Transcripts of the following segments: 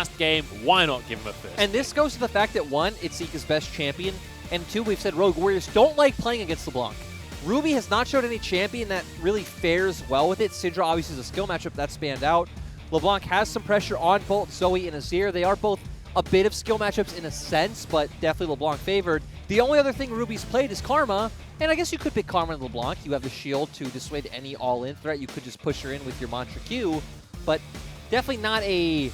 last game. Why not give him a first? And this goes to the fact that, one, it's Zika's best champion, and two, we've said Rogue Warriors don't like playing against LeBlanc. Ruby has not showed any champion that really fares well with it. Syndra obviously is a skill matchup that spanned out. LeBlanc has some pressure on both Zoe and Azir. They are both a bit of skill matchups in a sense, but definitely LeBlanc favored. The only other thing Ruby's played is Karma, and I guess you could pick Karma and LeBlanc. You have the shield to dissuade any all-in threat. You could just push her in with your Mantra Q, but definitely not a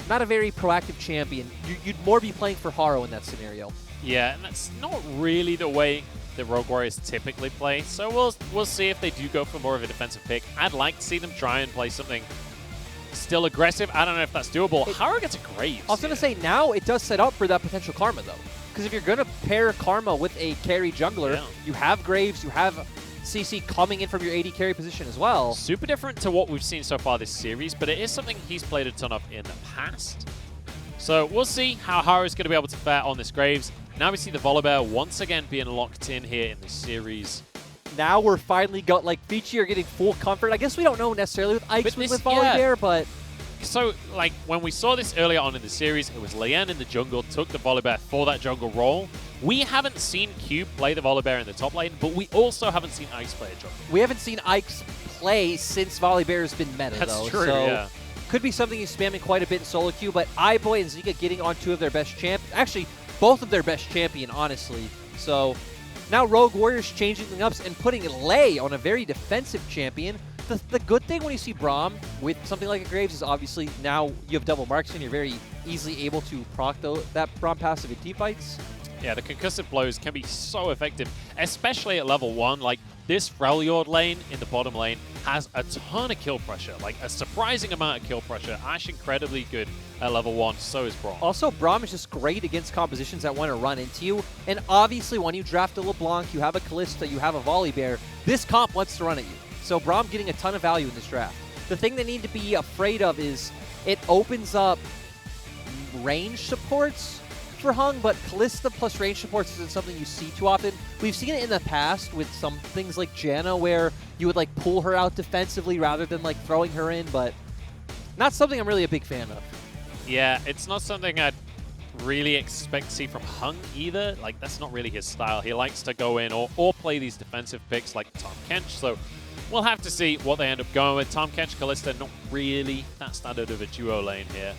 very proactive champion. You'd more be playing for Haro in that scenario. Yeah, and that's not really the way the Rogue Warriors typically play, so we'll see if they do go for more of a defensive pick. I'd like to see them try and play something still aggressive. I don't know if that's doable. Haro gets a Graves. I was going to say, now it does set up for that potential Karma, though. Because if you're going to pair Karma with a carry jungler, you have Graves, you have CC coming in from your AD carry position as well. Super different to what we've seen so far this series, but it is something he's played a ton of in the past. So we'll see how Haro's going to be able to fare on this Graves. Now we see the Volibear once again being locked in here in this series. Now we're finally got, like, Vici are getting full comfort. I guess we don't know necessarily with Ike's with Volibear, but... So, like, when we saw this earlier on in the series, it was Lian in the jungle, took the Volibear for that jungle role. We haven't seen Cube play the Volibear in the top lane, but we also haven't seen Ike's play a jungle. We haven't seen Ike's play since Volibear has been meta, though. That's true, so yeah. Could be something he's spamming quite a bit in solo queue, but iBoy and Zika getting on two of their best actually, both of their best champion, honestly. So now Rogue Warriors changing things up and putting Lei on a very defensive champion. The good thing when you see Braum with something like a Graves is obviously now you have double marks and you're very easily able to proc that Braum passive in teamfights. Yeah, the concussive blows can be so effective, especially at level 1. Like, this Freljord lane in the bottom lane has a ton of kill pressure, like a surprising amount of kill pressure. Ash incredibly good at level 1, so is Braum. Also, Braum is just great against compositions that want to run into you. And obviously, when you draft a LeBlanc, you have a Kalista, you have a Volibear, this comp wants to run at you. So Braum getting a ton of value in this draft. The thing they need to be afraid of is it opens up range supports for Hung, but Kalista plus range supports isn't something you see too often. We've seen it in the past with some things like Janna where you would like pull her out defensively rather than like throwing her in, but not something I'm really a big fan of. Yeah, it's not something I'd really expect to see from Hung either. Like, that's not really his style. He likes to go in or play these defensive picks like Tahm Kench, so we'll have to see what they end up going with. Tahm Kench, Kalista, not really that standard of a duo lane here.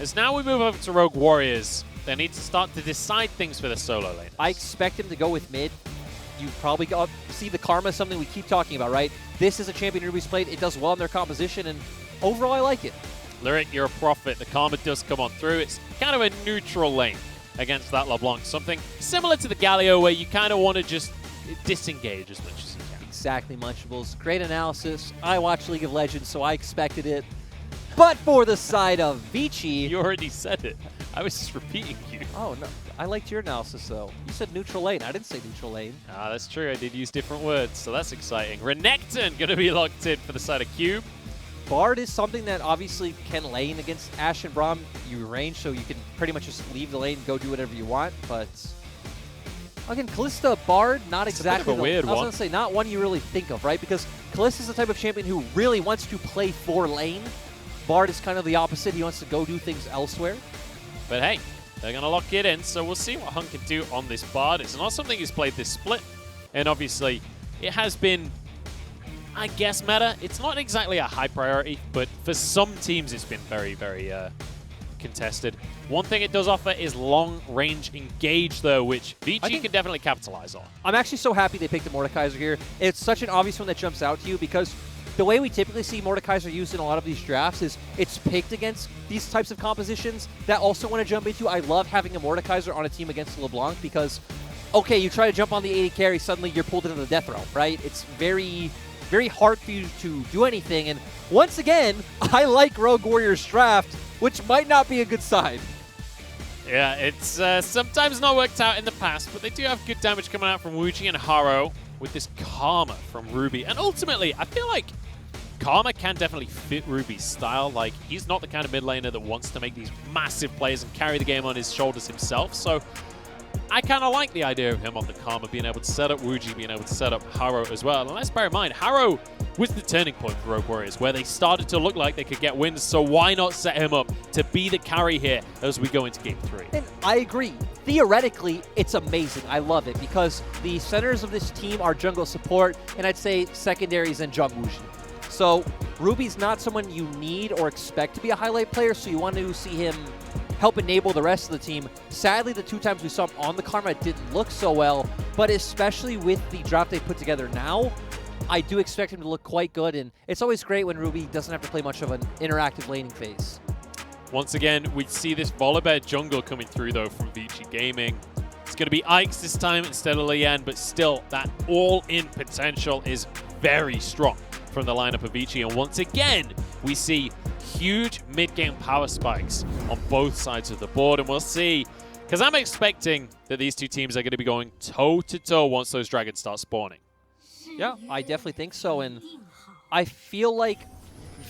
As now we move over to Rogue Warriors, they need to start to decide things for the solo lane. I expect him to go with mid. You probably see the Karma, something we keep talking about, right? This is a champion Ruby's played. It does well in their composition, and overall I like it. Lyric, you're a prophet. The Karma does come on through. It's kind of a neutral lane against that LeBlanc. Something similar to the Galio where you kind of want to just disengage as much as you can. Exactly, Munchables. Great analysis. I watch League of Legends, so I expected it. But for the side of Vici... You already said it. I was just repeating you. Oh, no. I liked your analysis, though. You said neutral lane. I didn't say neutral lane. Ah, that's true. I did use different words, so that's exciting. Renekton going to be locked in for the side of Cube. Bard is something that obviously can lane against Ashe and Braum. You range, so you can pretty much just leave the lane and go do whatever you want, but... Again, Kalista, Bard, not it's exactly a bit of a weird one. I was going to say, not one you really think of, right? Because Kalista is the type of champion who really wants to play for lane. Bard is kind of the opposite. He wants to go do things elsewhere. But hey, they're going to lock it in, so we'll see what Hung can do on this Bard. It's not something he's played this split, and obviously it has been, I guess, meta. It's not exactly a high priority, but for some teams it's been very, very contested. One thing it does offer is long-range engage, though, which Vici can definitely capitalize on. I'm actually so happy they picked the Mordekaiser here. It's such an obvious one that jumps out to you because the way we typically see Mordekaiser used in a lot of these drafts is it's picked against these types of compositions that also want to jump into. I love having a Mordekaiser on a team against LeBlanc because, okay, you try to jump on the AD carry, suddenly you're pulled into the death realm, right? It's very, very hard for you to do anything. And once again, I like Rogue Warriors draft, which might not be a good sign. Yeah, it's sometimes not worked out in the past, but they do have good damage coming out from Wuji and Haro with this Karma from Ruby. And ultimately, I feel like Karma can definitely fit Ruby's style. Like, he's not the kind of mid laner that wants to make these massive plays and carry the game on his shoulders himself. So I kind of like the idea of him on the Karma, being able to set up Wuji, being able to set up Haro as well. And let's bear in mind, Haro was the turning point for Rogue Warriors, where they started to look like they could get wins, so why not set him up to be the carry here as we go into Game 3? And I agree. Theoretically, it's amazing. I love it because the centers of this team are jungle support, and I'd say secondaries and Jungwoo. So Ruby's not someone you need or expect to be a highlight player, so you want to see him help enable the rest of the team. Sadly, the 2 times we saw him on the Karma, it didn't look so well, but especially with the draft they put together now, I do expect him to look quite good, and it's always great when Ruby doesn't have to play much of an interactive laning phase. Once again, we see this Volibear jungle coming through, though, from Vici Gaming. It's going to be Ike's this time instead of Lien, but still, that all-in potential is very strong from the lineup of Vici. And once again, we see huge mid-game power spikes on both sides of the board, and we'll see, because I'm expecting that these 2 teams are going to be going toe-to-toe once those dragons start spawning. Yeah, I definitely think so, and I feel like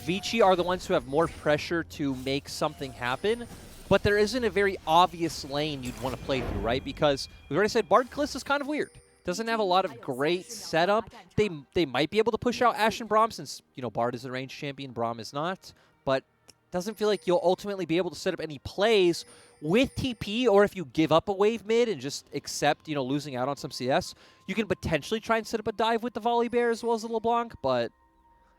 Vici are the ones who have more pressure to make something happen, but there isn't a very obvious lane you'd want to play through, right? Because we've already said Bard Kalista is kind of weird. Doesn't have a lot of great setup. They might be able to push out Ashe and Braum since, you know, Bard is a ranged champion, Braum is not, but doesn't feel like you'll ultimately be able to set up any plays with TP, or if you give up a wave mid and just accept, you know, losing out on some CS, you can potentially try and set up a dive with the Volibear as well as the LeBlanc, but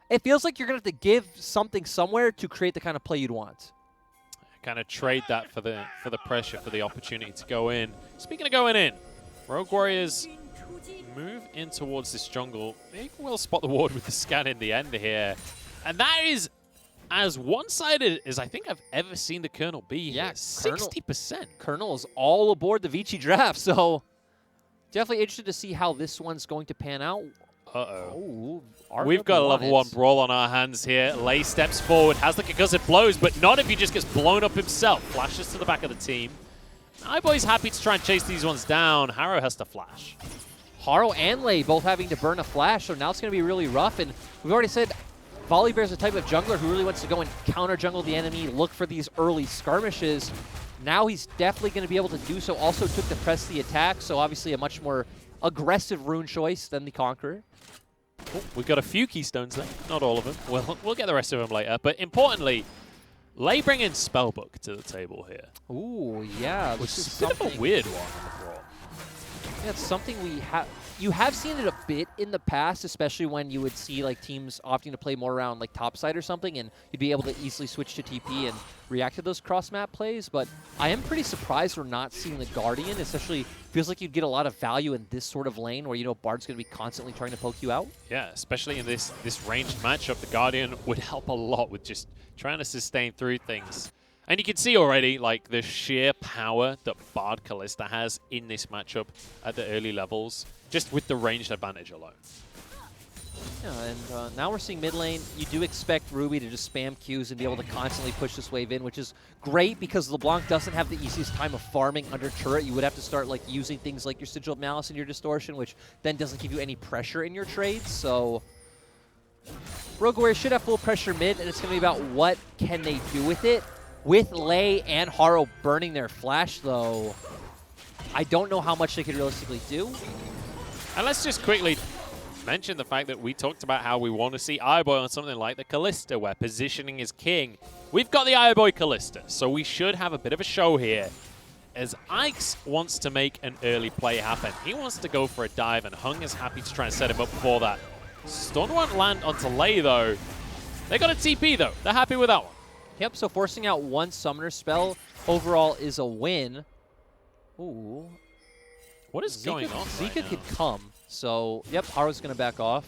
it feels like you're going to have to give something somewhere to create the kind of play you'd want. Kind of trade that for the pressure, for the opportunity to go in. Speaking of going in, Rogue Warriors move in towards this jungle. They will spot the ward with the scan in the end here. And that is as one-sided as I think I've ever seen the Colonel be. Yeah, 60%. Colonel is all aboard the Vici draft, so definitely interested to see how this one's going to pan out. Uh-oh. We've got a level 1 brawl on our hands here. Lei steps forward, has the concussive blows, but not if he just gets blown up himself. Flashes to the back of the team. iBoy's happy to try and chase these ones down. Harrow has to flash. Haro and Lei both having to burn a flash, so now it's going to be really rough. And we've already said Volibear's a type of jungler who really wants to go and counter jungle the enemy, look for these early skirmishes. Now he's definitely going to be able to do so. Also took to press the attack, so obviously a much more aggressive rune choice than the Conqueror. Oh, we've got a few keystones there, not all of them. We'll get the rest of them later. But importantly, Lei bringing Spellbook to the table here. Ooh, yeah. Which is a bit of a weird one on the brawl. Yeah, it's something you have seen it a bit in the past, especially when you would see like teams opting to play more around like topside or something, and you'd be able to easily switch to TP and react to those cross-map plays. But I am pretty surprised we're not seeing the Guardian, especially feels like you'd get a lot of value in this sort of lane where, you know, Bard's going to be constantly trying to poke you out. Yeah, especially in this ranged matchup, the Guardian would help a lot with just trying to sustain through things. And you can see already, like, the sheer power that Bard Kalista has in this matchup at the early levels, just with the ranged advantage alone. Yeah, and now we're seeing mid lane. You do expect Ruby to just spam Qs and be able to constantly push this wave in, which is great because LeBlanc doesn't have the easiest time of farming under turret. You would have to start like using things like your Sigil of Malice and your Distortion, which then doesn't give you any pressure in your trades. So Rogue Warriors should have full pressure mid, and it's going to be about what can they do with it. With Lei and Haro burning their flash, though, I don't know how much they could realistically do. And let's just quickly mention the fact that we talked about how we want to see iBoy on something like the Kalista, where positioning is king. We've got the iBoy Kalista, so we should have a bit of a show here, as Ike's wants to make an early play happen. He wants to go for a dive, and Hung is happy to try and set him up for that. Stun won't land onto Lei, though. They got a TP, though. They're happy with that one. Yep, so forcing out one summoner spell overall is a win. Ooh. What is going on Zika right could come. So, yep, Haru's going to back off.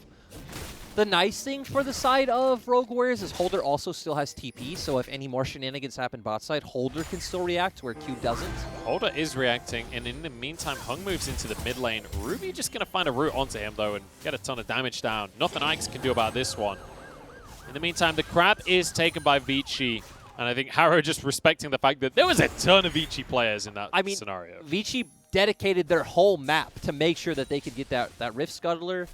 The nice thing for the side of Rogue Warriors is Holder also still has TP, so if any more shenanigans happen bot side, Holder can still react where Q doesn't. Holder is reacting, and in the meantime, Hung moves into the mid lane. Ruby just going to find a route onto him, though, and get a ton of damage down. Nothing Ike's can do about this one. In the meantime, the crab is taken by Vici, and I think Harrow just respecting the fact that there was a ton of Vici players in that scenario. Vici dedicated their whole map to make sure that they could get that Rift Scuttler.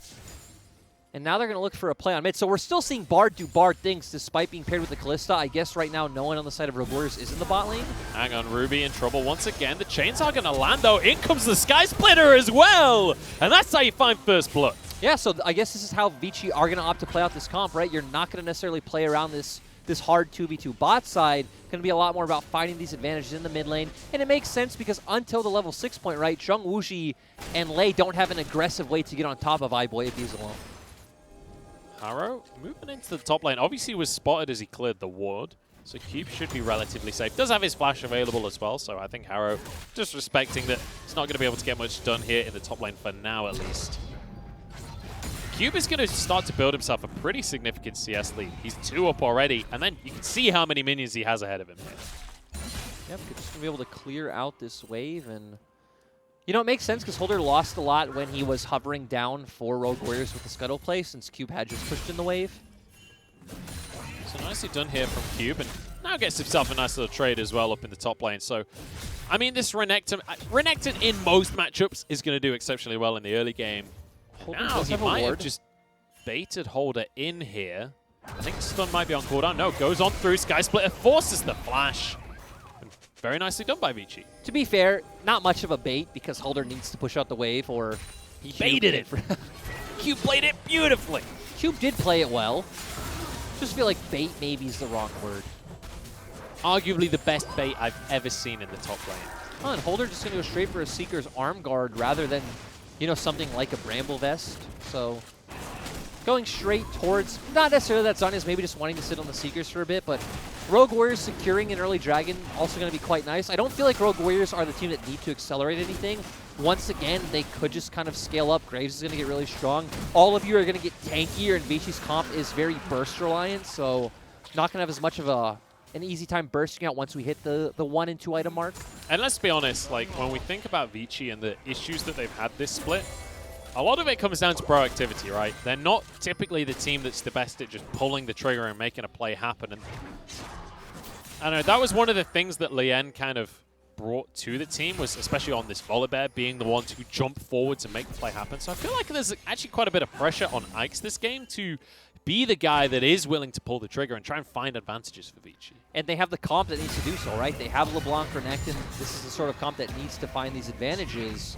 And now they're going to look for a play on mid. So we're still seeing Bard do Bard things despite being paired with the Kalista. I guess right now no one on the side of Rogue Warriors is in the bot lane. Hang on, Ruby in trouble once again. The chains are going to land, though. In comes the Sky Splitter as well. And that's how you find first blood. Yeah, so I guess this is how Vici are going to opt to play out this comp, right? You're not going to necessarily play around this hard 2v2 bot side. Going to be a lot more about finding these advantages in the mid lane. And it makes sense because until the level 6 point, right, Zheng Wuji and Lei don't have an aggressive way to get on top of iBoy if he's alone. Harrow moving into the top lane. Obviously was spotted as he cleared the ward. So Cube should be relatively safe. Does have his flash available as well, so I think Harrow just respecting that he's not going to be able to get much done here in the top lane for now at least. Cube is going to start to build himself a pretty significant CS lead. He's 2 up already, and then you can see how many minions he has ahead of him here. Yep, just going to be able to clear out this wave, and you know, it makes sense because Holder lost a lot when he was hovering down for Rogue Warriors with the Scuttle play since Cube had just pushed in the wave. So nicely done here from Cube, and now gets himself a nice little trade as well up in the top lane. So, I mean, this Renekton in most matchups is going to do exceptionally well in the early game. Now he might have just baited Holder in here. I think stun might be on cooldown. No, goes on through. Sky Splitter forces the flash. And very nicely done by Vici. To be fair, not much of a bait because Holder needs to push out the wave or he baited it. Cube played it beautifully. Cube did play it well. Just feel like bait maybe is the wrong word. Arguably the best bait I've ever seen in the top lane. Oh, and Holder just going to go straight for a Seeker's arm guard rather than, you know, something like a Bramble Vest. So going straight towards, not necessarily that Zhonya's maybe just wanting to sit on the Seekers for a bit, but Rogue Warriors securing an early Dragon also going to be quite nice. I don't feel like Rogue Warriors are the team that need to accelerate anything. Once again, they could just kind of scale up. Graves is going to get really strong. All of you are going to get tankier, and Vici's comp is very burst reliant, so not going to have as much of an easy time bursting out once we hit the 1 and 2 item mark. And let's be honest, like when we think about Vici and the issues that they've had this split, a lot of it comes down to proactivity, right? They're not typically the team that's the best at just pulling the trigger and making a play happen. And I don't know, that was one of the things that Lien kind of brought to the team, was especially on this Volibear being the one to jump forwards and make the play happen. So I feel like there's actually quite a bit of pressure on Ike's this game to be the guy that is willing to pull the trigger and try and find advantages for Vici. And they have the comp that needs to do so, right? They have LeBlanc for Renekton. This is the sort of comp that needs to find these advantages.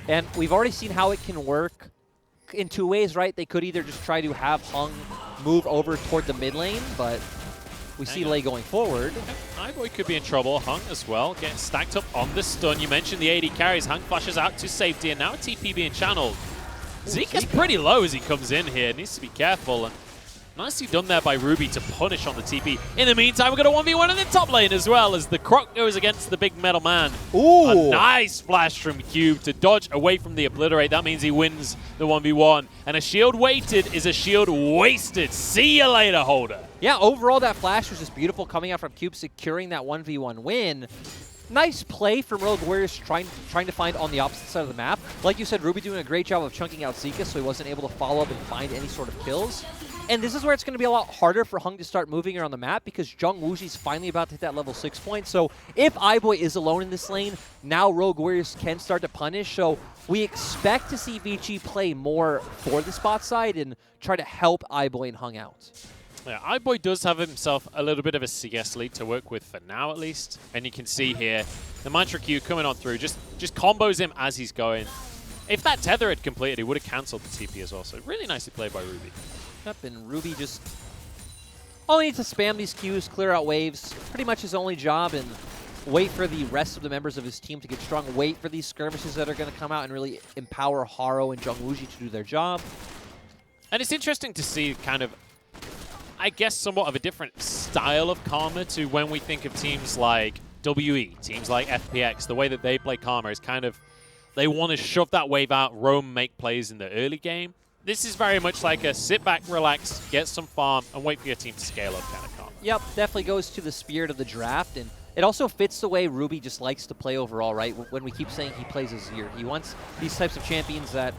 And we've already seen how it can work in 2 ways, right? They could either just try to have Hung move over toward the mid lane, but we see Lei going forward. iBoy could be in trouble. Hung as well, getting stacked up on the stun. You mentioned the AD carries. Hung flashes out to safety, and now a TP being channeled. Zika's pretty low as he comes in here. Needs to be careful. And nicely done there by Ruby to punish on the TP. In the meantime, we're going to 1v1 in the top lane as well as the Croc goes against the big metal man. Ooh. A nice flash from Cube to dodge away from the Obliterate. That means he wins the 1v1. And a shield weighted is a shield wasted. See you later, Holder. Yeah, overall that flash was just beautiful coming out from Cube, securing that 1v1 win. Nice play from Rogue Warriors trying to find on the opposite side of the map. Like you said, Ruby doing a great job of chunking out Zika so he wasn't able to follow up and find any sort of kills. And this is where it's going to be a lot harder for Hung to start moving around the map because Zheng Wuji's finally about to hit that level 6 point. So if iBoy is alone in this lane, now Rogue Warriors can start to punish. So we expect to see Vici play more for the spot side and try to help iBoy and Hung out. Yeah, iBoy does have himself a little bit of a CS lead to work with for now, at least. And you can see here, the Mantra Q coming on through, just combos him as he's going. If that tether had completed, he would have cancelled the TP as well. So really nicely played by Ruby. Yep, and Ruby just only needs to spam these Qs, clear out waves. Pretty much his only job, and wait for the rest of the members of his team to get strong. Wait for these skirmishes that are going to come out and really empower Harrow and Zheng Wuji to do their job. And it's interesting to see kind of, I guess, somewhat of a different style of Karma to when we think of teams like WE, teams like FPX. The way that they play Karma is kind of, they want to shove that wave out, roam, make plays in the early game. This is very much like a sit back, relax, get some farm, and wait for your team to scale up kind of Karma. Yep, definitely goes to the spirit of the draft, and it also fits the way Ruby just likes to play overall, right? When we keep saying he plays as Azir, he wants these types of champions that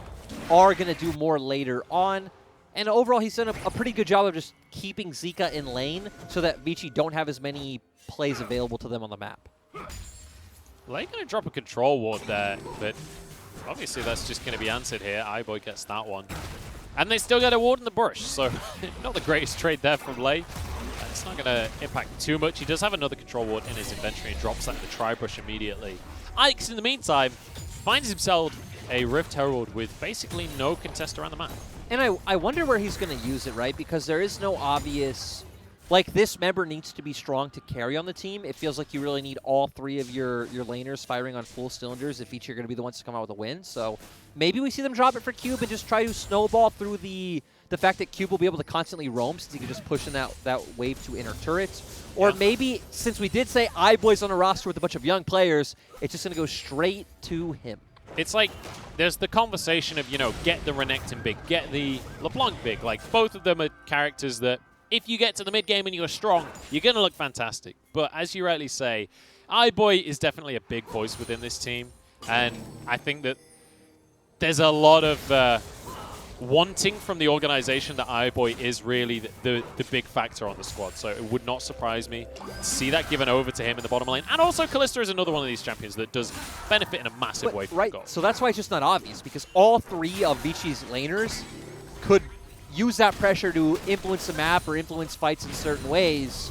are going to do more later on. And overall, he's done a pretty good job of just keeping Zika in lane so that Vici don't have as many plays available to them on the map. Lei going to drop a control ward there, but obviously that's just going to be answered here. iBoy gets that one. And they still get a ward in the bush, so not the greatest trade there from Lei. It's not going to impact too much. He does have another control ward in his inventory and drops that in the tri-brush immediately. Ike's, in the meantime, finds himself a Rift Herald with basically no contest around the map. And I wonder where he's going to use it, right? Because there is no obvious... Like, this member needs to be strong to carry on the team. It feels like you really need all three of your laners firing on full cylinders if each are going to be the ones to come out with a win. So maybe we see them drop it for Cube and just try to snowball through the fact that Cube will be able to constantly roam since he can just push in that wave to inner turret. Or maybe, since we did say iBoy's on a roster with a bunch of young players, it's just going to go straight to him. It's like there's the conversation of, you know, get the Renekton big, get the LeBlanc big. Like, both of them are characters that if you get to the mid game and you're strong, you're going to look fantastic. But as you rightly say, iBoy is definitely a big voice within this team. And I think that there's a lot of wanting from the organization that iBoy is really the big factor on the squad. So it would not surprise me to see that given over to him in the bottom lane. And also Kalista is another one of these champions that does benefit in a massive way from goal. So that's why it's just not obvious, because all three of Vici's laners could use that pressure to influence the map or influence fights in certain ways.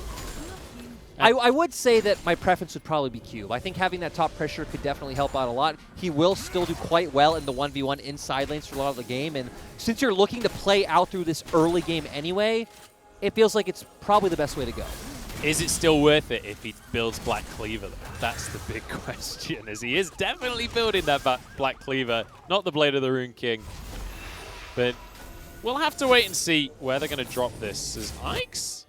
I would say that my preference would probably be Cube. I think having that top pressure could definitely help out a lot. He will still do quite well in the 1v1 inside lanes for a lot of the game, and since you're looking to play out through this early game anyway, it feels like it's probably the best way to go. Is it still worth it if he builds Black Cleaver, though? That's the big question, as he is definitely building that Black Cleaver, not the Blade of the Rune King. But we'll have to wait and see where they're going to drop this. As Ike's?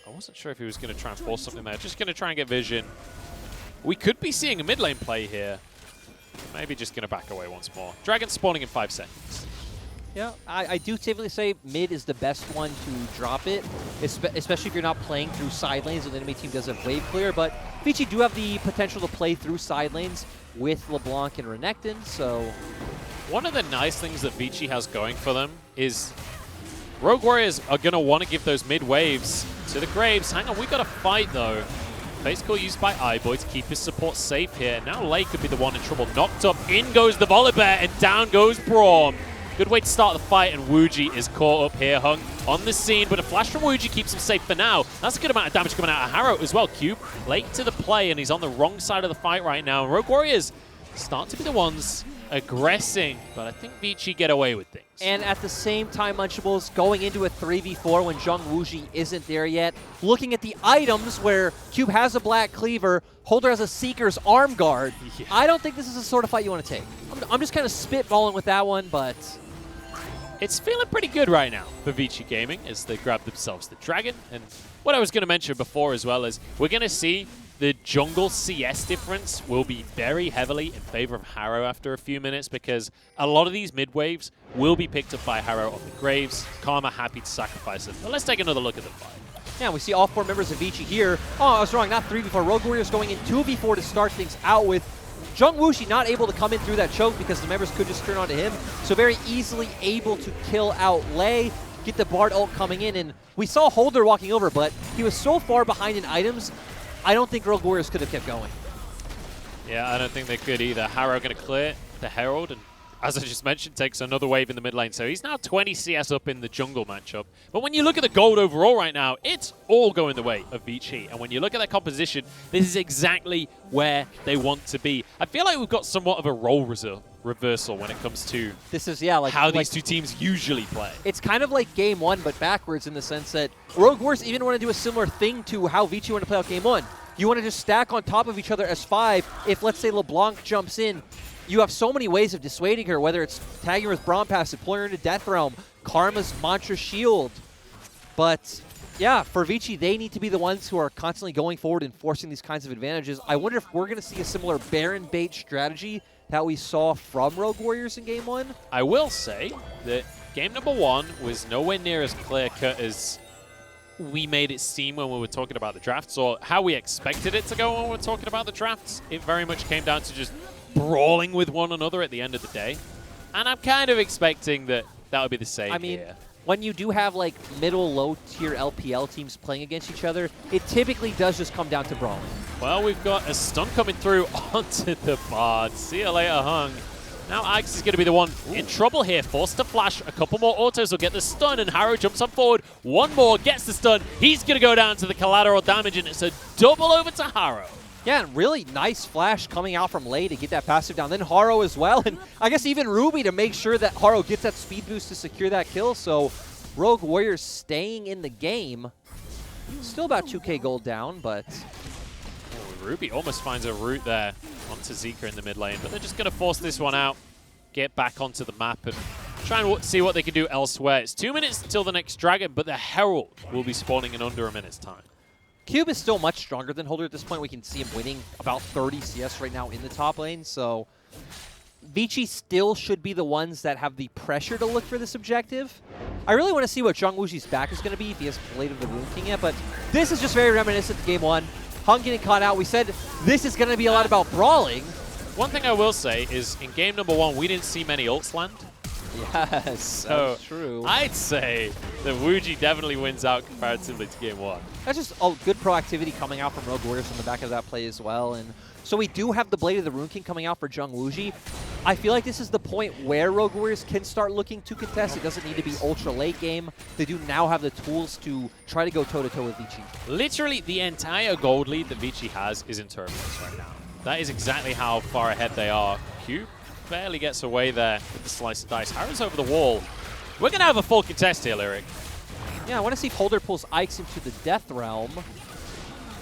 I wasn't sure if he was going to try and force something there. Just going to try and get vision. We could be seeing a mid lane play here. Maybe just going to back away once more. Dragon spawning in 5 seconds. Yeah, I do typically say mid is the best one to drop it, especially if you're not playing through side lanes and the enemy team does have wave clear. But Vici do have the potential to play through side lanes with LeBlanc and Renekton, so... One of the nice things that Vici has going for them is Rogue Warriors are going to want to give those mid waves to the Graves. Hang on, we got a fight though. Face call used by iBoy to keep his support safe here. Now Lei could be the one in trouble. Knocked up, in goes the Volibear, and down goes Braum. Good way to start the fight, and Wuji is caught up here, Hung on the scene, but a flash from Wuji keeps him safe for now. That's a good amount of damage coming out of Harrow as well. Cube late to the play, and he's on the wrong side of the fight right now. And Rogue Warriors start to be the ones aggressing, but I think Vici get away with things. And at the same time, Munchables, going into a 3v4 when Zhang Wuji isn't there yet, looking at the items where Cube has a Black Cleaver, Holder has a Seeker's Arm Guard. Yeah. I don't think this is the sort of fight you want to take. I'm just kind of spitballing with that one, but... It's feeling pretty good right now for Vici Gaming as they grab themselves the Dragon. And what I was going to mention before as well is we're going to see the jungle CS difference will be very heavily in favor of Harrow after a few minutes, because a lot of these mid waves will be picked up by Harrow on the Graves. Karma happy to sacrifice them. But let's take another look at the fight. Yeah, we see all 4 members of Vici here. Oh, I was wrong, not 3v4. Rogue Warriors going in 2v4 to start things out with. Zhang Wuji not able to come in through that choke because the members could just turn onto him. So very easily able to kill out Lei, get the Bard ult coming in. And we saw Holder walking over, but he was so far behind in items, I don't think Rogue Warriors could have kept going. Yeah, I don't think they could either. Harrow going to clear the Herald, and as I just mentioned, takes another wave in the mid lane. So he's now 20 CS up in the jungle matchup. But when you look at the gold overall right now, it's all going the way of Vici. And when you look at that composition, this is exactly where they want to be. I feel like we've got somewhat of a role reversal when it comes to how these two teams usually play. It's kind of like Game 1, but backwards in the sense that Rogue Warriors even want to do a similar thing to how Vici wanted to play out Game 1. You want to just stack on top of each other as 5. If, let's say, LeBlanc jumps in, you have so many ways of dissuading her, whether it's tagging her with Braum Pass, deploying her into Death Realm, Karma's Mantra Shield. But, yeah, for Vici, they need to be the ones who are constantly going forward and forcing these kinds of advantages. I wonder if we're going to see a similar Baron bait strategy that we saw from Rogue Warriors in Game 1. I will say that Game number 1 was nowhere near as clear-cut as we made it seem when we were talking about the drafts, or how we expected it to go when we were talking about the drafts. It very much came down to just brawling with one another at the end of the day. And I'm kind of expecting that would be the same here. When you do have like middle, low-tier LPL teams playing against each other, it typically does just come down to brawling. Well, we've got a stun coming through onto the Bard. See you later, Hung. Now Ike's is going to be the one in trouble here. Forced to flash. A couple more autos will get the stun, and Harrow jumps on forward. One more, gets the stun. He's going to go down to the collateral damage, and it's a double over to Harrow. Yeah, and really nice flash coming out from Lei to get that passive down. Then Haro as well, and I guess even Ruby to make sure that Haro gets that speed boost to secure that kill. So Rogue Warriors staying in the game. Still about 2k gold down, but... Oh, Ruby almost finds a route there onto Zika in the mid lane, but they're just going to force this one out, get back onto the map, and try and see what they can do elsewhere. It's 2 minutes until the next dragon, but the Herald will be spawning in under a minute's time. Cube is still much stronger than Holder at this point. We can see him winning about 30 CS right now in the top lane, so Vici still should be the ones that have the pressure to look for this objective. I really want to see what Zhang Wuji's back is going to be if he has Blade of the Rune King yet, but this is just very reminiscent of Game 1. Hung getting caught out. We said this is going to be a lot about brawling. One thing I will say is in game number 1, we didn't see many ults land. Yes, So that's true. I'd say that Wuji definitely wins out comparatively to game 1. That's just good proactivity coming out from Rogue Warriors on the back of that play as well. And so we do have the Blade of the Rune King coming out for Zhang Wuji. I feel like this is the point where Rogue Warriors can start looking to contest. It doesn't need to be ultra late game. They do now have the tools to try to go toe-to-toe with Vici. Literally the entire gold lead that Vici has is in turbulence right now. That is exactly how far ahead they are. Cube barely gets away there with the slice of dice. Harrow's over the wall. We're going to have a full contest here, Lyric. Yeah, I want to see if Holder pulls Ike's into the Death Realm.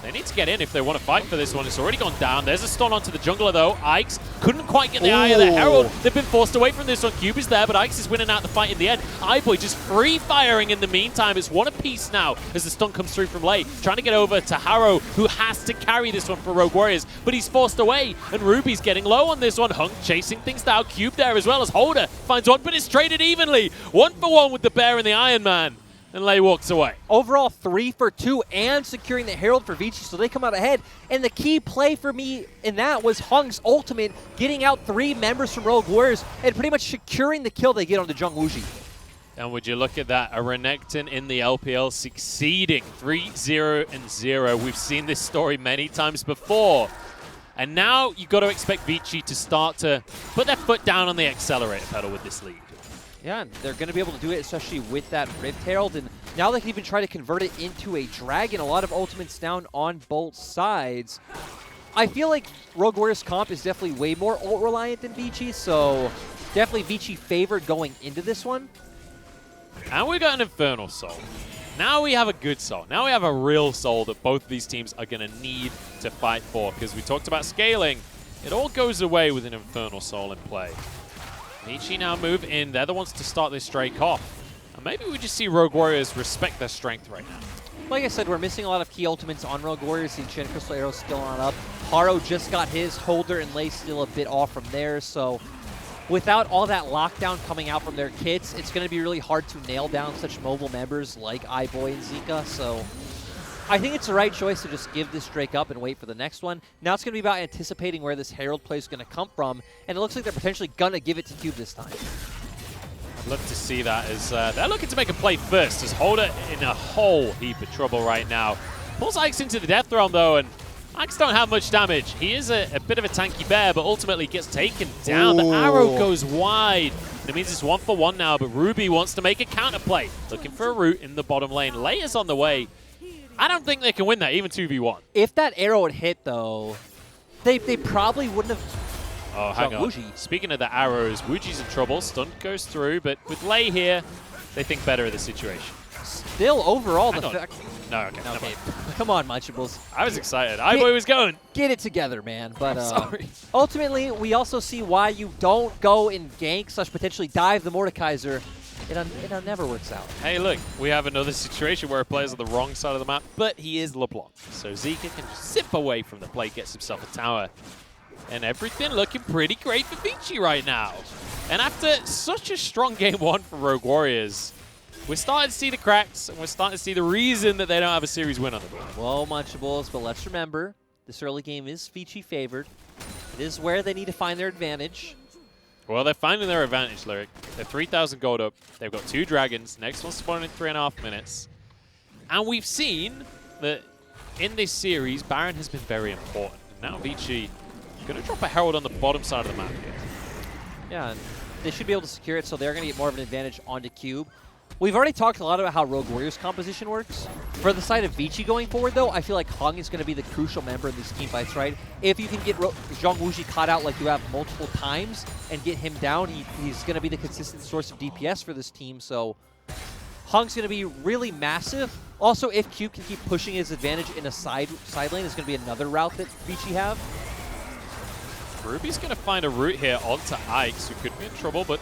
They need to get in if they want to fight for this one. It's already gone down. There's a stun onto the jungler, though. Ike's couldn't quite get the eye of the Herald. They've been forced away from this one. Cube is there, but Ike's is winning out the fight in the end. iBoy just free-firing in the meantime. It's one apiece now as the stun comes through from Lei. Trying to get over to Harrow, who has to carry this one for Rogue Warriors, but he's forced away, and Ruby's getting low on this one. Hunk chasing things down. Cube there as well as Holder finds one, but it's traded evenly. 1 for 1 with the Bear and the Iron Man. And Lei walks away. Overall, 3 for 2 and securing the Herald for Vici, so they come out ahead. And the key play for me in that was Hung's ultimate, getting out 3 members from Rogue Warriors and pretty much securing the kill they get onto Zhang Wuji. And would you look at that, a Renekton in the LPL succeeding 3-0-0. We've seen this story many times before. And now you've got to expect Vici to start to put their foot down on the accelerator pedal with this lead. Yeah, and they're going to be able to do it, especially with that Rift Herald. And now they can even try to convert it into a Dragon. A lot of ultimates down on both sides. I feel like Rogue Warriors comp is definitely way more ult-reliant than Vici, so definitely Vici favored going into this one. And we got an Infernal Soul. Now we have a good soul. Now we have a real soul that both of these teams are going to need to fight for, because we talked about scaling. It all goes away with an Infernal Soul in play. Vici now move in. They're the ones to start this Drake off. And maybe we just see Rogue Warriors respect their strength right now. Like I said, we're missing a lot of key ultimates on Rogue Warriors. The Enchanted Crystal Arrow's still on up. Haro just got his. Holder and Lei still a bit off from there. So without all that lockdown coming out from their kits, it's going to be really hard to nail down such mobile members like iBoy and Zika. So I think it's the right choice to just give this Drake up and wait for the next one. Now it's going to be about anticipating where this Herald play is going to come from, and it looks like they're potentially going to give it to Cube this time. I'd love to see that as they're looking to make a play first, as Holder in a whole heap of trouble right now. Pulls Ike's into the Death Realm, though, and Ike's don't have much damage. He is a bit of a tanky bear, but ultimately gets taken down. The arrow goes wide. It means it's 1 for 1 now, but Ruby wants to make a counterplay. Looking for a route in the bottom lane. Lei is on the way. I don't think they can win that, even 2v1. If that arrow had hit, though, they probably wouldn't have... Oh, hang on. Wuji. Speaking of the arrows, Wuji's in trouble. Stunt goes through, but with Lei here, they think better of the situation. Still, overall, Hang the on. fact... No, okay, never Okay, mind. come on, Munchables. I was excited. iBoy was going. Get it together, man. But Sorry. ultimately, we also see why you don't go and gank / potentially dive the Mordekaiser. It never works out. Hey, look, we have another situation where a player's on the wrong side of the map, but he is LeBlanc. So Zika can just zip away from the plate, gets himself a tower. And everything looking pretty great for Vici right now. And after such a strong game 1 for Rogue Warriors, we're starting to see the cracks, and we're starting to see the reason that they don't have a series win on the board. Well, Munchables, but let's remember, this early game is Vici favored. It is where they need to find their advantage. Well, they're finding their advantage, Lyric. They're 3,000 gold up. They've got 2 dragons. Next one's spawning in 3.5 minutes. And we've seen that in this series, Baron has been very important. And now Vici going to drop a Herald on the bottom side of the map here. Yeah, and they should be able to secure it, so they're going to get more of an advantage onto Cube. We've already talked a lot about how Rogue Warriors composition works. For the side of Vici going forward, though, I feel like Hung is going to be the crucial member in these team fights, right? If you can get Zhong Wuji caught out like you have multiple times and get him down, he's going to be the consistent source of DPS for this team. So Hung's going to be really massive. Also, if Cube can keep pushing his advantage in a side lane, is going to be another route that Vici have. Ruby's going to find a route here onto Ike's, who could be in trouble, but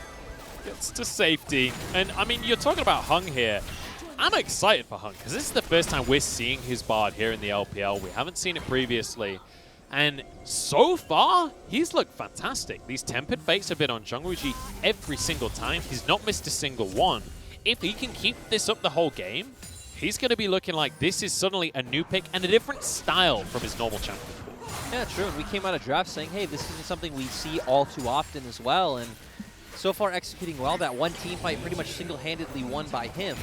gets to safety. And, I mean, you're talking about Hung here. I'm excited for Hung, because this is the first time we're seeing his Bard here in the LPL. We haven't seen it previously. And so far, he's looked fantastic. These Tempered Fates have been on Zhong Wuji every single time. He's not missed a single one. If he can keep this up the whole game, he's going to be looking like this is suddenly a new pick and a different style from his normal champion. Yeah, true. And we came out of draft saying, hey, this isn't something we see all too often as well. And so far executing well. That one team fight pretty much single-handedly won by him.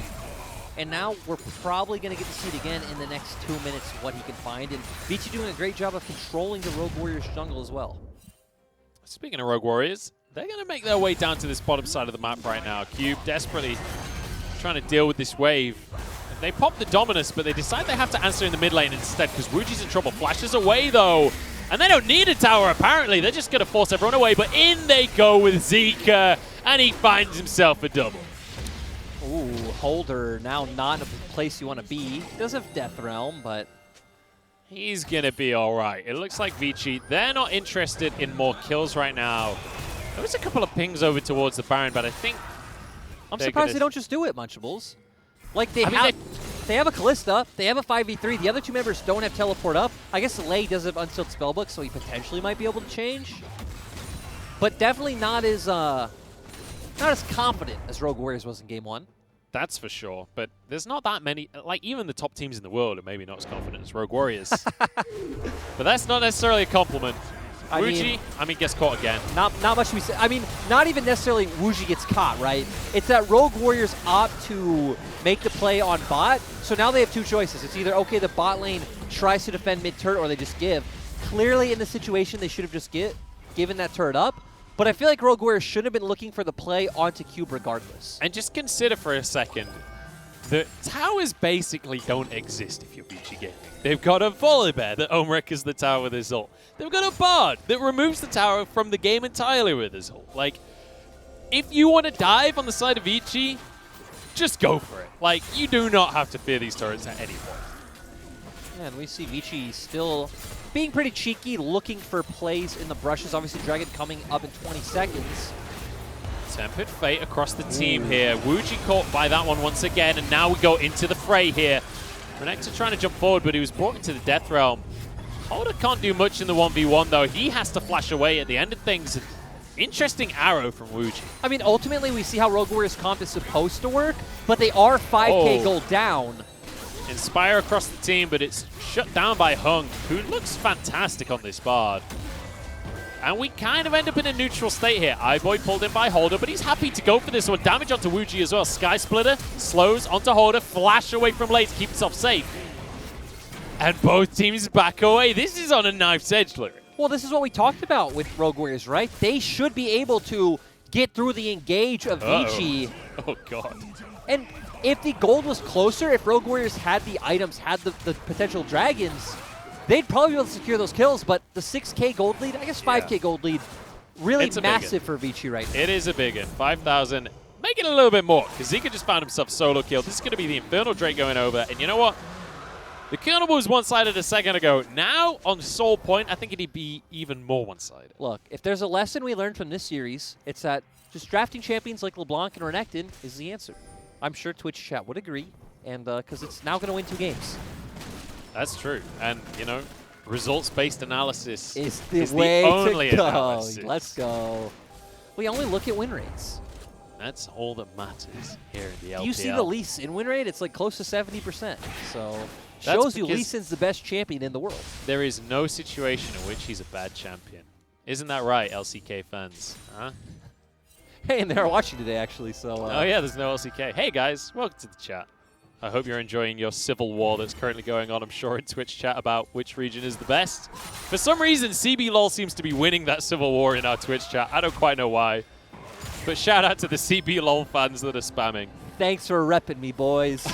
And now we're probably going to get to see it again in the next 2 minutes what he can find. And Vici doing a great job of controlling the Rogue Warriors jungle as well. Speaking of Rogue Warriors, they're going to make their way down to this bottom side of the map right now. Cube desperately trying to deal with this wave. They pop the Dominus, but they decide they have to answer in the mid lane instead because Wuji's in trouble. Flashes away, though. And they don't need a tower, apparently. They're just going to force everyone away. But in they go with Zika, and he finds himself a double. Ooh, Holder now not in a place you want to be. He does have Death Realm, but he's going to be all right. It looks like Vici, they're not interested in more kills right now. There was a couple of pings over towards the Baron, but I think I'm surprised they don't just do it, Munchables. Like, they have a Callista, they have a 5v3. The other two members don't have teleport up. I guess Lei does have Unsealed Spellbook, so he potentially might be able to change. But definitely not as confident as Rogue Warriors was in Game 1. That's for sure. But there's not that many, like even the top teams in the world are maybe not as confident as Rogue Warriors. But that's not necessarily a compliment. Wuji, gets caught again. Not much we say. I mean, not even necessarily Wuji gets caught, right? It's that Rogue Warriors opt to make the play on bot. So now they have two choices. It's either, okay, the bot lane tries to defend mid-turret, or they just give. Clearly in the situation, they should have just given that turret up. But I feel like Rogue Warriors should have been looking for the play onto Cube regardless. And just consider for a second, the towers basically don't exist if you're Vici Gaming. They've got a Volibear that Omreckers the tower with his ult. They've got a Bard that removes the tower from the game entirely with his ult. Like, if you want to dive on the side of Vici, just go for it. Like, you do not have to fear these turrets at any point. Yeah, and we see Vici still being pretty cheeky, looking for plays in the brushes. Obviously, Dragon coming up in 20 seconds. Tempered Fate across the team here. Wuji caught by that one once again, and now we go into the fray here. Renekton trying to jump forward, but he was brought into the Death Realm. Holder can't do much in the 1v1, though. He has to flash away at the end of things. Interesting arrow from Wuji. I mean, ultimately, we see how Rogue Warriors comp is supposed to work, but they are 5k gold down. Inspire across the team, but it's shut down by Hung, who looks fantastic on this Bard. And we kind of end up in a neutral state here. iBoy pulled in by Holder, but he's happy to go for this one. Damage onto Wuji as well. Sky Splitter slows onto Holder. Flash away from late to keep himself safe. And both teams back away. This is on a knife's edge, look. Well, this is what we talked about with Rogue Warriors, right? They should be able to get through the engage of Vici. Oh, God. And if the gold was closer, if Rogue Warriors had the items, had the potential dragons, they'd probably be able to secure those kills, but the 6k gold lead, I guess 5k gold lead, really massive for Vici right now. It is a big one. 5,000. Make it a little bit more, because Zika just found himself solo killed. This is going to be the Infernal Drake going over, and you know what? The Colonel was one-sided a second ago. Now, on Soul Point, I think it'd be even more one-sided. Look, if there's a lesson we learned from this series, it's that just drafting champions like LeBlanc and Renekton is the answer. I'm sure Twitch chat would agree, and because it's now going to win 2 games. That's true. And, you know, results-based analysis is the only to go. Analysis. Let's go. We only look at win rates. That's all that matters here in the LPL. You see the Lee Sin win rate? It's like close to 70%. So shows you Lee Sin's the best champion in the world. There is no situation in which he's a bad champion. Isn't that right, LCK fans? Huh? Hey, and they're watching today, actually. So. Oh, yeah, there's no LCK. Hey, guys, welcome to the chat. I hope you're enjoying your civil war that's currently going on, I'm sure, in Twitch chat about which region is the best. For some reason, CBLOL seems to be winning that civil war in our Twitch chat. I don't quite know why. But shout out to the CBLOL fans that are spamming. thanks for repping me, boys.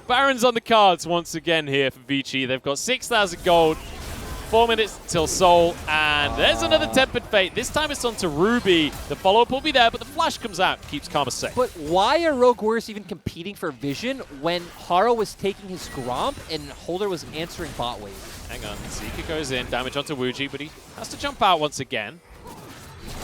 Baron's on the cards once again here for Vici. They've got 6,000 gold, 4 minutes till Soul, and there's another Tempered Fate. This time it's on to Ruby. The follow-up will be there, but the flash comes out, keeps Karma safe. But why are Rogue Warriors even competing for Vision when Haro was taking his Gromp and Holder was answering bot wave? Hang on, Zika goes in, damage onto Wuji, but he has to jump out once again.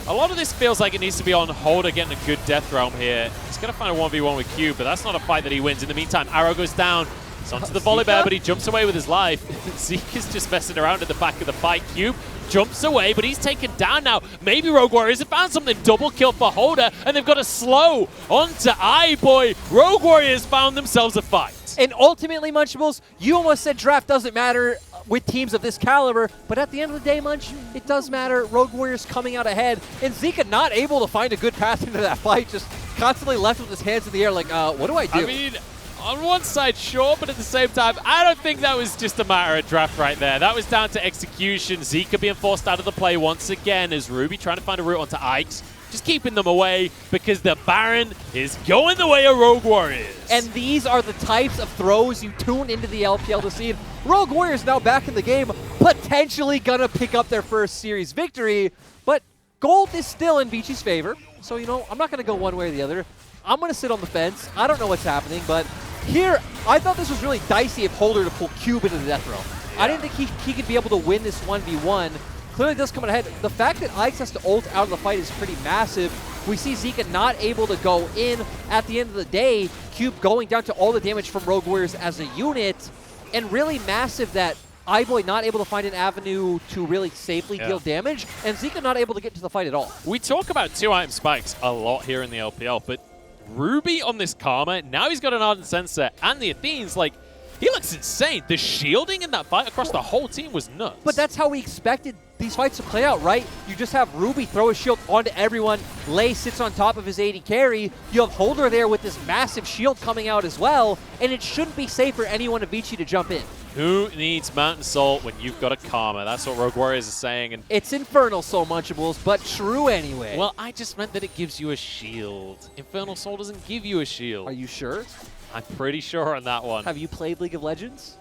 A lot of this feels like it needs to be on Holder getting a good Death Realm here. He's going to find a 1v1 with Cube, but that's not a fight that he wins. In the meantime, Arrow goes down. It's onto the volley bear, but he jumps away with his life. Zeke is just messing around at the back of the fight. Cube jumps away, but he's taken down now. Maybe Rogue Warriors have found something. Double kill for Holder, and they've got a slow onto iBoy. Rogue Warriors found themselves a fight. And ultimately, Munchables, you almost said draft doesn't matter with teams of this caliber, but at the end of the day, Munch, it does matter. Rogue Warriors coming out ahead, and Zika not able to find a good path into that fight, just constantly left with his hands in the air like, what do I do? I mean, on one side, sure, but at the same time, I don't think that was just a matter of draft right there. That was down to execution. Zika being forced out of the play once again as Ruby trying to find a route onto Ike's. Just keeping them away because the Baron is going the way of Rogue Warriors. And these are the types of throws you tune into the LPL to see. Rogue Warriors now back in the game, potentially gonna pick up their first series victory, but gold is still in Vici's favor. So, you know, I'm not gonna go one way or the other. I'm gonna sit on the fence. I don't know what's happening, but here, I thought this was really dicey of Holder to pull Cube into the death row. Yeah. I didn't think he could be able to win this 1v1. Clearly does come ahead. The fact that Ike's has to ult out of the fight is pretty massive. We see Zika not able to go in. At the end of the day, Cube going down to all the damage from Rogue Warriors as a unit. And really massive that iBoy not able to find an avenue to really safely deal damage. And Zika not able to get into the fight at all. We talk about 2-item spikes a lot here in the LPL, but Ruby on this Karma, now he's got an Ardent Sensor, and the Athene's like, he looks insane. The shielding in that fight across the whole team was nuts. But that's how we expected these fights to play out, right? You just have Ruby throw a shield onto everyone. Lei sits on top of his AD carry. You have Holder there with this massive shield coming out as well, and it shouldn't be safe for anyone of Vici to jump in. Who needs Mountain Soul when you've got a Karma? That's what Rogue Warriors is saying. And it's Infernal Soul, Munchables, but true anyway. Well, I just meant that it gives you a shield. Infernal Soul doesn't give you a shield. Are you sure? I'm pretty sure on that one. Have you played League of Legends?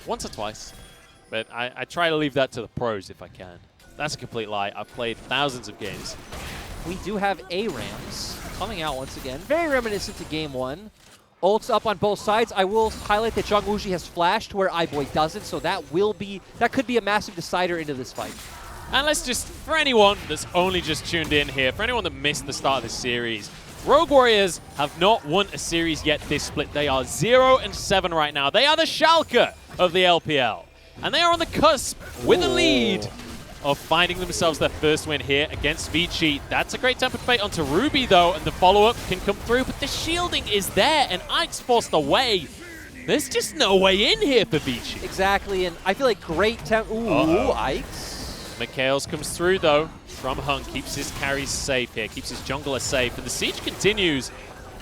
Once or twice. But I try to leave that to the pros if I can. That's a complete lie. I've played thousands of games. We do have ARAMs coming out once again. Very reminiscent to Game 1. Ults up on both sides. I will highlight that Zhang Wuji has flashed where iBoy doesn't, so that could be a massive decider into this fight. And let's just, for anyone that's only just tuned in here, for anyone that missed the start of this series, Rogue Warriors have not won a series yet this split. They are 0-7 right now. They are the Schalke of the LPL. And they are on the cusp with a lead of finding themselves their first win here against Vici. That's a great Tempered Fate onto Ruby, though, and the follow-up can come through, but the shielding is there, and Ike's forced away. There's just no way in here for Vici. Exactly, and I feel like great Ike's. Mikhails comes through, though, from Hung, keeps his carries safe here, keeps his jungler safe, and the siege continues.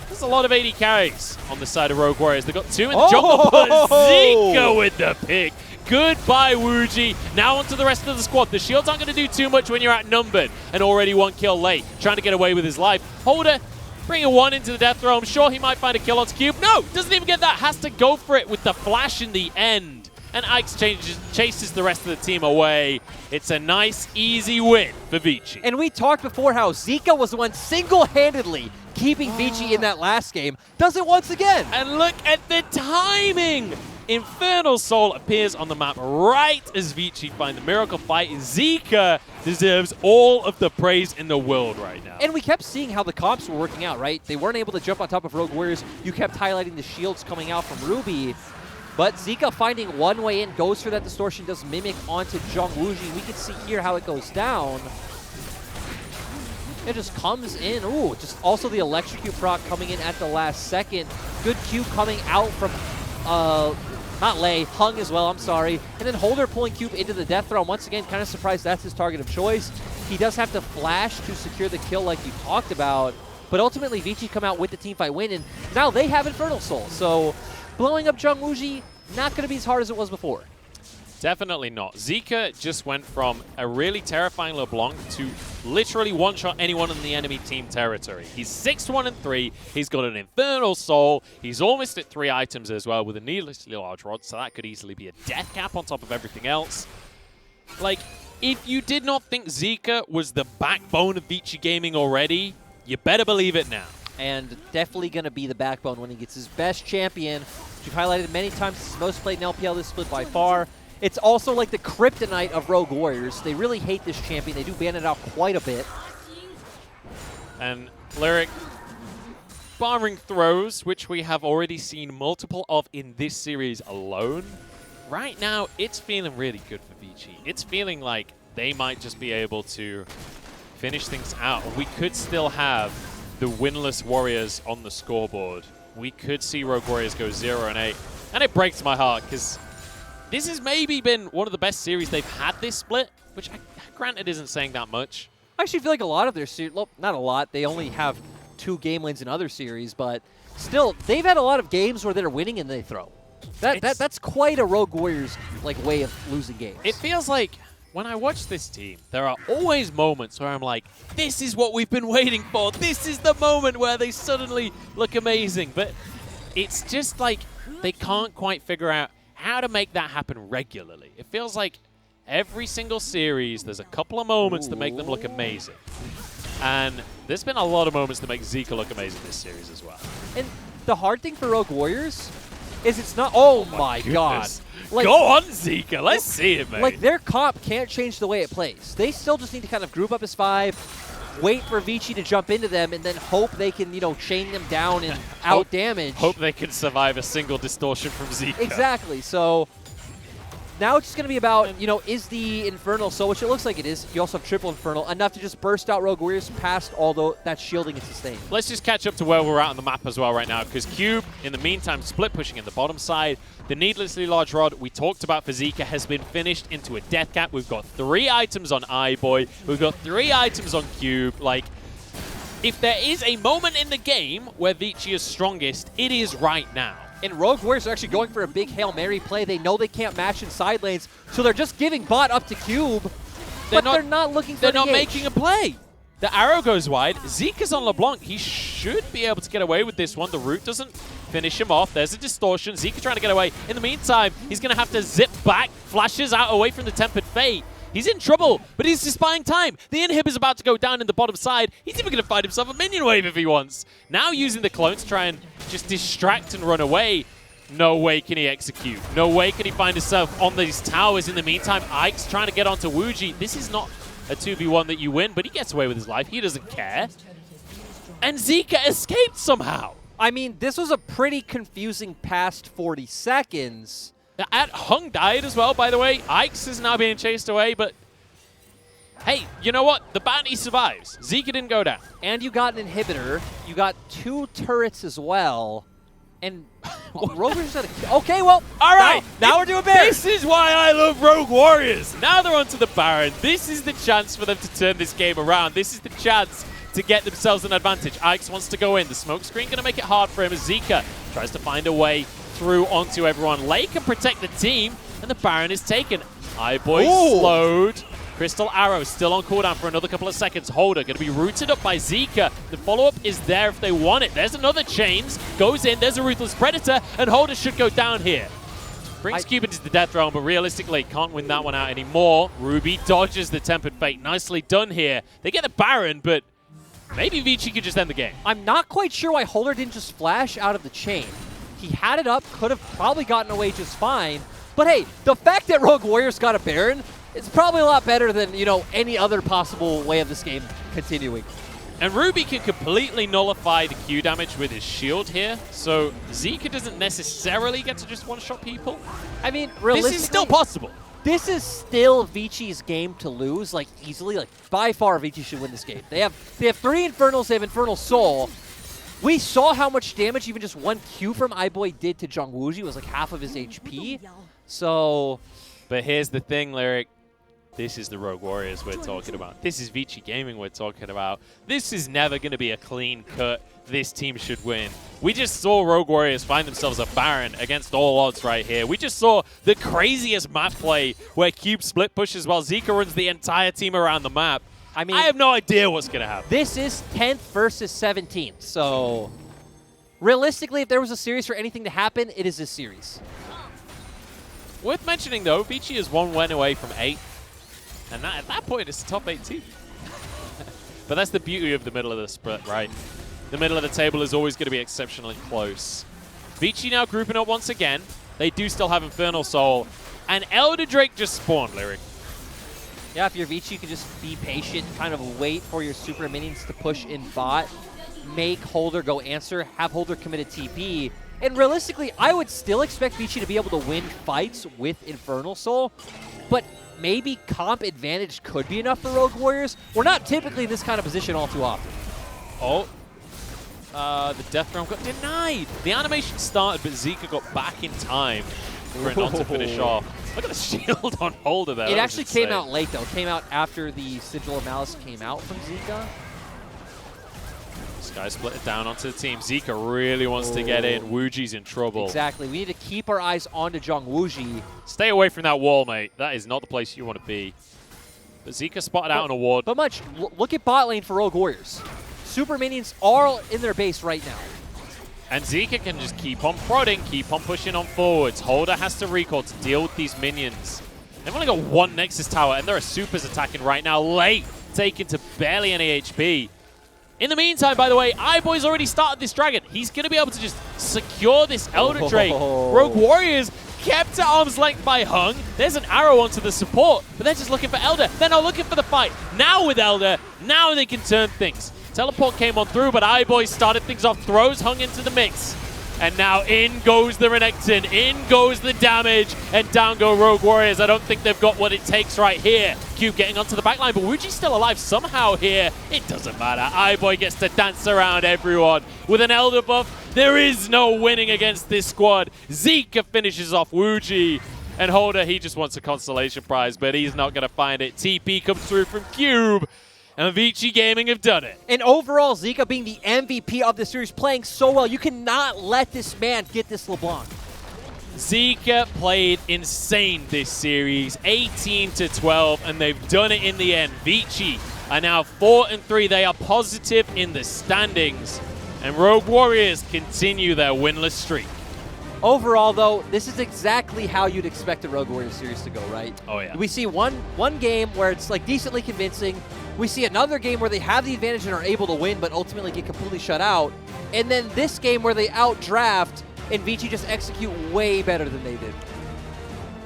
There's a lot of AD carries on the side of Rogue Warriors. They've got 2 in the jungle, but Zika with the pick. Goodbye, Wuji. Now onto the rest of the squad. The shields aren't going to do too much when you're outnumbered. And already 1 kill late, trying to get away with his life. Holder bringing 1 into the death row. I'm sure he might find a kill onto Cube. No, doesn't even get that. Has to go for it with the flash in the end. And Ike's chases the rest of the team away. It's a nice, easy win for Vici. And we talked before how Zika was the one single-handedly keeping Vici in that last game. Does it once again. And look at the timing. Infernal Soul appears on the map right as Vici find the miracle fight. Zika deserves all of the praise in the world right now. And we kept seeing how the comps were working out, right? They weren't able to jump on top of Rogue Warriors. You kept highlighting the shields coming out from Ruby. But Zika finding one way in, goes for that distortion, does mimic onto Zhang Wuji. We can see here how it goes down. It just comes in. Ooh, just also the electrocute proc coming in at the last second. Good Q coming out from not Lei, Hung as well, I'm sorry. And then Holder pulling Cube into the death throw. Once again, kind of surprised that's his target of choice. He does have to flash to secure the kill like you talked about. But ultimately, Vici come out with the teamfight win, and now they have Infernal Soul. So blowing up Zhang Wuji, not going to be as hard as it was before. Definitely not. Zika just went from a really terrifying LeBlanc to literally one-shot anyone in the enemy team territory. He's 6-1-3. He's got an Infernal Soul. He's almost at 3 items as well with a needlessly large rod, so that could easily be a death cap on top of everything else. Like, if you did not think Zika was the backbone of Vici Gaming already, you better believe it now. And definitely going to be the backbone when he gets his best champion, which we've highlighted many times. It's his most played in LPL this split by far. It's also like the kryptonite of Rogue Warriors. They really hate this champion. They do ban it out quite a bit. And Lyric, barring throws, which we have already seen multiple of in this series alone, right now it's feeling really good for Vici. It's feeling like they might just be able to finish things out. We could still have the winless Warriors on the scoreboard. We could see Rogue Warriors go 0-8. And it breaks my heart because this has maybe been one of the best series they've had this split, which granted isn't saying that much. I actually feel like a lot of their series, well, not a lot, they only have 2 game wins in other series, but still, they've had a lot of games where they're winning and they throw. That's quite a Rogue Warriors like way of losing games. It feels like when I watch this team, there are always moments where I'm like, this is what we've been waiting for. This is the moment where they suddenly look amazing. But it's just like they can't quite figure out how to make that happen regularly. It feels like every single series, there's a couple of moments that make them look amazing. And there's been a lot of moments that make Zika look amazing this series as well. And the hard thing for Rogue Warriors is it's not, oh my god. Like, go on, Zika. Let's see it, man. Like, their comp can't change the way it plays. They still just need to kind of group up as 5, wait for Vici to jump into them, and then hope they can, you know, chain them down and out-damage. Hope they can survive a single distortion from Zika. Exactly. So now it's just going to be about, you know, is the Infernal Soul, which it looks like it is, you also have triple Infernal, enough to just burst out Rogue Warriors past all that shielding and sustain. Let's just catch up to where we're at on the map as well right now, because Cube, in the meantime, split pushing in the bottom side. The needlessly large rod we talked about for Zika has been finished into a death cap. We've got 3 items on iBoy. We've got 3 items on Cube. Like, if there is a moment in the game where Vici is strongest, it is right now. And Rogue Warriors are actually going for a big Hail Mary play. They know they can't match in side lanes, so they're just giving bot up to Cube, but they're not looking for They're not engage. making a play. The arrow goes wide. Zika's on LeBlanc. He should be able to get away with this one. The root doesn't finish him off. There's a distortion. Zika trying to get away. In the meantime, he's going to have to zip back. Flashes out away from the Tempered Fate. He's in trouble, but he's just buying time. The inhib is about to go down in the bottom side. He's even going to find himself a minion wave if he wants. Now using the clone to try and just distract and run away. No way can he execute. No way can he find himself on these towers. In the meantime, Ike's trying to get onto Wuji. This is not a 2v1 that you win, but he gets away with his life. He doesn't care. And Zika escaped somehow. I mean, this was a pretty confusing past 40 seconds. Hung died as well, by the way. Ike's is now being chased away, but hey, you know what? The bounty survives. Zika didn't go down. And you got an inhibitor. You got 2 turrets as well. And Rover's got a... Okay, well, all right. Now we're doing Baron. This is why I love Rogue Warriors. Now they're onto the Baron. This is the chance for them to turn this game around. This is the chance to get themselves an advantage. Ike's wants to go in. The smoke screen going to make it hard for him as Zika tries to find a way through onto everyone. Lei can protect the team, and the Baron is taken. iBoy slowed. Crystal Arrow still on cooldown for another couple of seconds. Holder going to be rooted up by Zika. The follow-up is there if they want it. There's another Chains. Goes in. There's a Ruthless Predator. And Holder should go down here. Brings Cube into the death realm, but realistically can't win that one out anymore. Ruby dodges the Tempered Fate. Nicely done here. They get the Baron, but maybe Vici could just end the game. I'm not quite sure why Holder didn't just flash out of the chain. He had it up, could have probably gotten away just fine. But hey, the fact that Rogue Warriors got a Baron, it's probably a lot better than, you know, any other possible way of this game continuing. And Ruby can completely nullify the Q damage with his shield here, so Zika doesn't necessarily get to just one-shot people. I mean, realistically, this is still possible. This is still Vici's game to lose, like, easily. Like, by far, Vici should win this game. They have 3 Infernals, they have Infernal Soul. We saw how much damage even just 1 Q from iBoy did to Zhongwuji. It was like half of his HP. So... But here's the thing, Lyric. This is the Rogue Warriors we're talking about. This is Vici Gaming we're talking about. This is never going to be a clean cut. This team should win. We just saw Rogue Warriors find themselves a Baron against all odds right here. We just saw the craziest map play where Cube split pushes while Zika runs the entire team around the map. I mean, I have no idea what's going to happen. This is 10th versus 17th, so realistically, if there was a series for anything to happen, it is this series. Worth mentioning, though, Vici is 1 win away from 8th. And at that point, it's a top 8 team. But that's the beauty of the middle of the split, right? The middle of the table is always going to be exceptionally close. Vici now grouping up once again. They do still have Infernal Soul. And Elder Drake just spawned, Lyric. Yeah, if you're Vici, you can just be patient, kind of wait for your super minions to push in bot, make Holder go answer, have Holder commit a TP. And realistically, I would still expect Vici to be able to win fights with Infernal Soul, but maybe comp advantage could be enough for Rogue Warriors. We're not typically in this kind of position all too often. Oh, the Death Realm got denied. The animation started, but Zika got back in time for it not to finish off. Look at the shield on Holder there. It actually came out late, though. It came out after the Sigil of Malice came out from Zika. This guy split it down onto the team. Zika really wants to get in. Wuji's in trouble. Exactly. We need to keep our eyes on to Zhong Wuji. Stay away from that wall, mate. That is not the place you want to be. But Zika spotted out on a ward. But much, look at bot lane for Rogue Warriors. Super minions are in their base right now. And Zika can just keep on prodding, keep on pushing on forwards. Holder has to recall to deal with these minions. They've only got 1 Nexus tower, and there are supers attacking right now. Late, taken to barely any HP. In the meantime, by the way, iBoy's already started this dragon. He's going to be able to just secure this Elder Drake. Rogue Warriors kept at arm's length by Hung. There's an arrow onto the support, but they're just looking for Elder. They're not looking for the fight. Now with Elder, now they can turn things. Teleport came on through, but iBoy started things off, throws Hung into the mix. And now in goes the Renekton, in goes the damage, and down go Rogue Warriors. I don't think they've got what it takes right here. Cube getting onto the backline, but Wuji's still alive somehow here. It doesn't matter. iBoy gets to dance around everyone. With an Elder buff, there is no winning against this squad. Zika finishes off Wuji. And Holder, he just wants a consolation prize, but he's not going to find it. TP comes through from Cube. And Vici Gaming have done it. And overall, Zika being the MVP of the series, playing so well. You cannot let this man get this LeBlanc. Zika played insane this series, 18-12, and they've done it in the end. Vici are now 4-3. They are positive in the standings. And Rogue Warriors continue their winless streak. Overall, though, this is exactly how you'd expect a Rogue Warriors series to go, right? Oh, yeah. We see one game where it's like decently convincing. We see another game where they have the advantage and are able to win, but ultimately get completely shut out. And then this game where they outdraft, and Vici just execute way better than they did.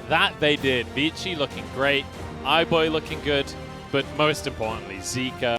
That they did. Vici looking great. iBoy looking good. But most importantly, Zika